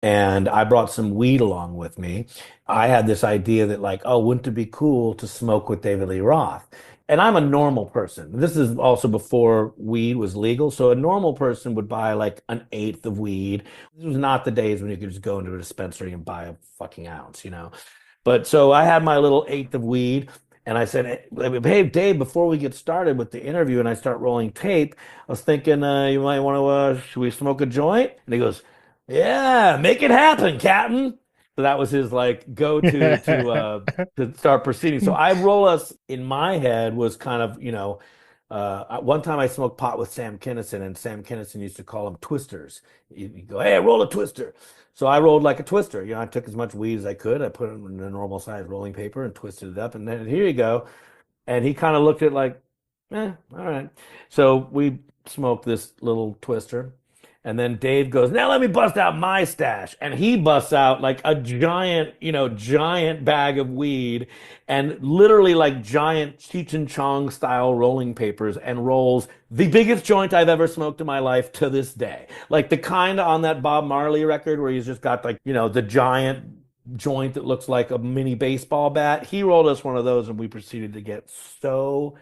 and I brought some weed along with me. I had this idea that like, oh, wouldn't it be cool to smoke with David Lee Roth? And I'm a normal person. This is also before weed was legal. So a normal person would buy like an eighth of weed. This was not the days when you could just go into a dispensary and buy a fucking ounce, you know? But so I had my little eighth of weed. And I said, hey, Dave, before we get started with the interview and I start rolling tape, I was thinking you might want to, should we smoke a joint? And he goes, yeah, make it happen, Captain. So that was his like go-to to start proceeding. So I roll us in my head was kind of, one time I smoked pot with Sam Kinison, and Sam Kinison used to call them twisters. You go, hey, roll a twister. So I rolled like a twister. I took as much weed as I could. I put it in a normal size rolling paper and twisted it up, and then here you go. And he kind of looked at it like, all right. So we smoked this little twister. And then Dave goes, now let me bust out my stash. And he busts out like a giant, giant bag of weed and literally like giant Cheech and Chong style rolling papers and rolls the biggest joint I've ever smoked in my life to this day. Like the kind on that Bob Marley record where he's just got like, the giant joint that looks like a mini baseball bat. He rolled us one of those and we proceeded to get so